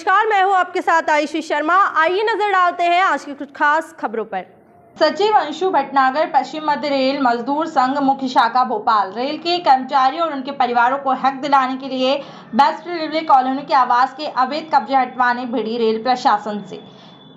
नमस्कार, मैं हूं आपके साथ आयुषी शर्मा। आइए नजर डालते हैं आज की कुछ खास खबरों पर। सचिव अंशु भटनागर, पश्चिम मध्य रेल मजदूर संघ मुख्य शाखा भोपाल। रेल के कर्मचारियों और उनके परिवारों को हक दिलाने के लिए बेस्ट रेलवे कॉलोनी के आवास के अवैध कब्जे हटवाने भिड़ी रेल प्रशासन से।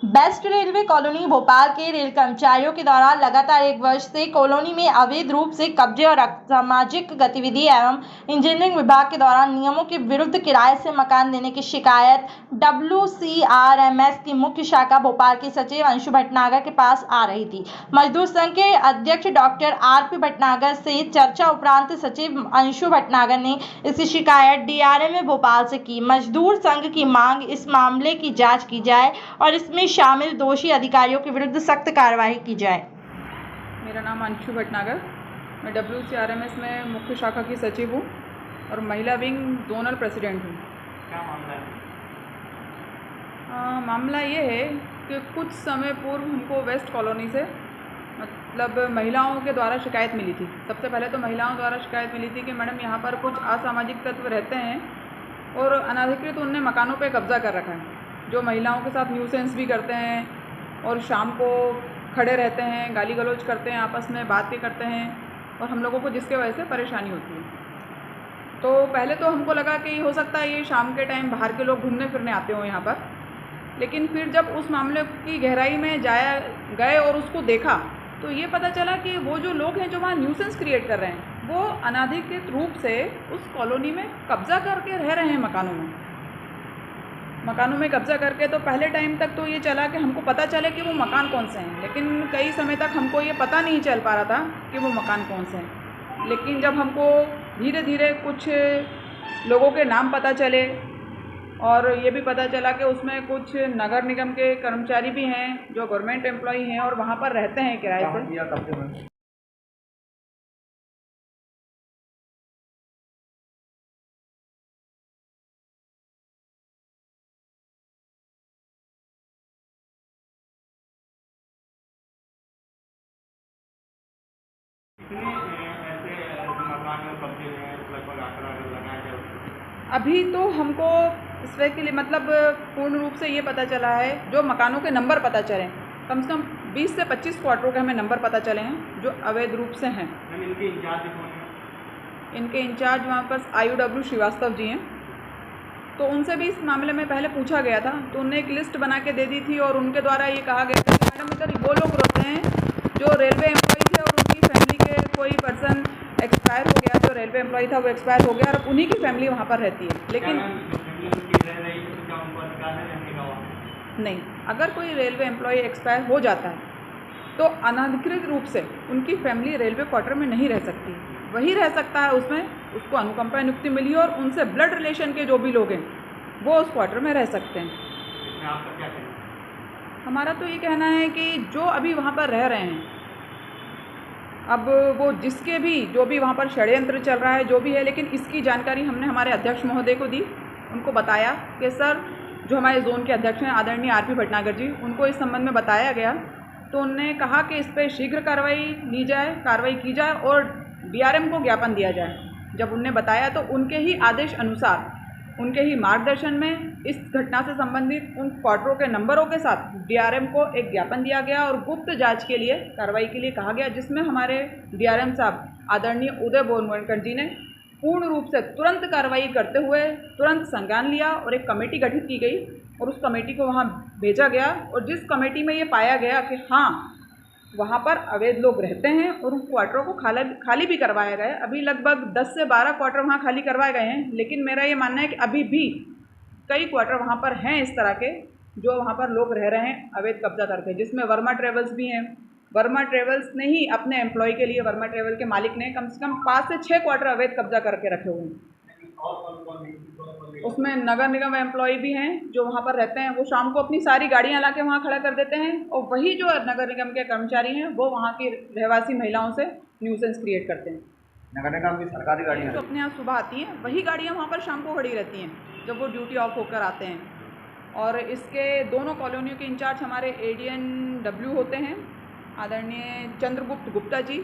बेस्ट रेलवे कॉलोनी भोपाल के रेल कर्मचारियों के द्वारा लगातार 1 वर्ष से कॉलोनी में अवैध रूप से कब्जे और असामाजिक गतिविधि एवं इंजीनियरिंग विभाग के द्वारा नियमों के विरुद्ध किराए से मकान देने की शिकायत WCRMS की मुख्य शाखा भोपाल के सचिव अंशु भटनागर के पास आ रही थी। मजदूर संघ के अध्यक्ष डॉक्टर RP भटनागर से चर्चा उपरांत सचिव अंशु भटनागर ने इसकी शिकायत DRM भोपाल से की। मजदूर संघ की मांग इस मामले की जांच की जाए और इसमें शामिल दोषी अधिकारियों के विरुद्ध सख्त कार्रवाई की जाए। मेरा नाम अंशु भटनागर, मैं WCRMS में मुख्य शाखा की सचिव हूँ और महिला विंग जोनल प्रेसिडेंट हूँ। क्या मामला है? मामला ये है कि कुछ समय पूर्व हमको वेस्ट कॉलोनी से मतलब महिलाओं के द्वारा शिकायत मिली थी। सबसे पहले तो महिलाओं द्वारा शिकायत मिली थी कि मैडम यहाँ पर कुछ असामाजिक तत्व रहते हैं और अनाधिकृत उनने मकानों पे कब्जा कर रखा है, जो महिलाओं के साथ न्यूसेंस भी करते हैं और शाम को खड़े रहते हैं, गाली गलौज करते हैं, आपस में बात भी करते हैं और हम लोगों को जिसके वजह से परेशानी होती है। तो पहले तो हमको लगा कि हो सकता है ये शाम के टाइम बाहर के लोग घूमने फिरने आते हो यहाँ पर, लेकिन फिर जब उस मामले की गहराई में गए और उसको देखा तो ये पता चला कि वो जो लोग हैं जो वहाँ न्यूसेंस क्रिएट कर रहे हैं वो अनाधिकृत रूप से उस कॉलोनी में कब्जा करके रह रहे हैं। मकानों में कब्जा करके तो पहले टाइम तक तो ये चला कि हमको पता चले कि वो मकान कौन से हैं, लेकिन कई समय तक हमको ये पता नहीं चल पा रहा था कि वो मकान कौन से हैं। लेकिन जब हमको धीरे धीरे कुछ लोगों के नाम पता चले और ये भी पता चला कि उसमें कुछ नगर निगम के कर्मचारी भी हैं जो गवर्नमेंट एम्प्लॉई हैं और वहाँ पर रहते हैं किराए से। कितने ऐसे मकान में कब्जे हैं, लगभग आंकड़ा अगर लगाया जाए उसको? अभी तो हमको इसके लिए मतलब पूर्ण रूप से ये पता चला है, जो मकानों के नंबर पता चले, कम से कम 20 से 25 क्वार्टरों के हमें नंबर पता चले हैं जो अवैध रूप से हैं। इनके इंचार्ज कौन है? इनके इंचार्ज वहाँ पर IUW श्रीवास्तव जी हैं। तो उनसे भी इस मामले में पहले पूछा गया था, तो उन्होंने एक लिस्ट बना के दे दी थी और उनके द्वारा ये कहा गया था कि मैडम इधर वो लोग रहते हैं जो रेलवे एम्प्लॉई थे और उनकी फैमिली के कोई पर्सन एक्सपायर हो गया, जो रेलवे एम्प्लॉई था वो एक्सपायर हो गया और उन्हीं की फैमिली वहाँ पर रहती है। लेकिन नहीं, अगर कोई रेलवे एम्प्लॉई एक्सपायर हो जाता है तो अनाधिकृत रूप से उनकी फैमिली रेलवे क्वार्टर में नहीं रह सकती, वही रह सकता है उसमें, उसको अनुकंपा नियुक्ति मिली और उनसे ब्लड रिलेशन के जो भी लोग हैं वो उस क्वार्टर में रह सकते हैं। आपका क्या कहना है? हमारा तो ये कहना है कि जो अभी वहाँ पर रह रहे हैं, अब वो जिसके भी जो भी वहाँ पर षड्यंत्र चल रहा है जो भी है, लेकिन इसकी जानकारी हमने हमारे अध्यक्ष महोदय को दी। उनको बताया कि सर, जो हमारे जोन के अध्यक्ष हैं आदरणीय RP भटनागर जी, उनको इस संबंध में बताया गया तो उन्होंने कहा कि इस पर शीघ्र कार्रवाई की जाए और DRM को ज्ञापन दिया जाए। जब उनने बताया तो उनके ही आदेश अनुसार, उनके ही मार्गदर्शन में इस घटना से संबंधित उन क्वार्टरों के नंबरों के साथ DRM को एक ज्ञापन दिया गया और गुप्त जांच के लिए कार्रवाई के लिए कहा गया, जिसमें हमारे DRM साहब आदरणीय उदय बोरवणकर जी ने पूर्ण रूप से तुरंत कार्रवाई करते हुए तुरंत संज्ञान लिया और एक कमेटी गठित की गई और उस कमेटी को वहाँ भेजा गया और जिस कमेटी में ये पाया गया कि हाँ, वहाँ पर अवैध लोग रहते हैं और उन क्वार्टरों को खाली भी करवाया गया। अभी लगभग 10 से 12 क्वार्टर वहाँ खाली करवाए गए हैं, लेकिन मेरा ये मानना है कि अभी भी कई क्वार्टर वहाँ पर हैं इस तरह के जो वहाँ पर लोग रह रहे हैं अवैध कब्जा करके, जिसमें वर्मा ट्रेवल्स भी हैं। वर्मा ट्रेवल्स ने ही अपने एम्प्लॉय के लिए, वर्मा ट्रेवल के मालिक ने कम से कम 5 से 6 क्वार्टर अवैध कब्जा करके रखे हुए हैं। उसमें नगर निगम एम्प्लॉय भी हैं जो वहाँ पर रहते हैं, वो शाम को अपनी सारी गाड़ियाँ ला के वहाँ खड़ा कर देते हैं और वही जो नगर निगम के कर्मचारी हैं वो वहाँ की रहवासी महिलाओं से न्यूसेंस क्रिएट करते हैं। नगर निगम की सरकारी गाड़ियाँ तो अपने यहाँ सुबह आती हैं, वही गाड़ियाँ वहाँ पर शाम को खड़ी रहती हैं जब वो ड्यूटी ऑफ होकर आते हैं। और इसके दोनों कॉलोनियों के इंचार्ज हमारे ADNW होते हैं आदरणीय चंद्रगुप्त गुप्ता जी।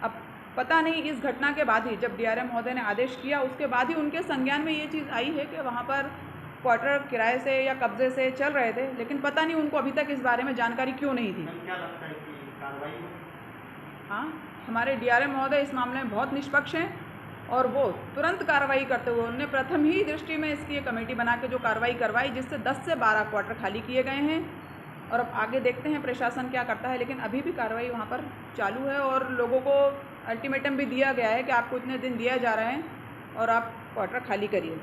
अब पता नहीं इस घटना के बाद ही, जब DRM महोदय ने आदेश किया उसके बाद ही उनके संज्ञान में ये चीज़ आई है कि वहाँ पर क्वार्टर किराए से या कब्जे से चल रहे थे, लेकिन पता नहीं उनको अभी तक इस बारे में जानकारी क्यों नहीं थी। मैम क्या लगता है कि कार्रवाई हो? हाँ, हमारे डीआरएम महोदय इस मामले में बहुत निष्पक्ष हैं और वो तुरंत कार्रवाई करते हुए उन्होंने प्रथम ही दृष्टि में इसकी एक कमेटी बना के जो कार्रवाई करवाई, जिससे 10 से 12 क्वार्टर खाली किए गए हैं। और अब आगे देखते हैं प्रशासन क्या करता है, लेकिन अभी भी कार्रवाई वहाँ पर चालू है और लोगों को अल्टीमेटम भी दिया गया है कि आपको इतने दिन दिया जा रहे हैं और आप क्वार्टर खाली करिए।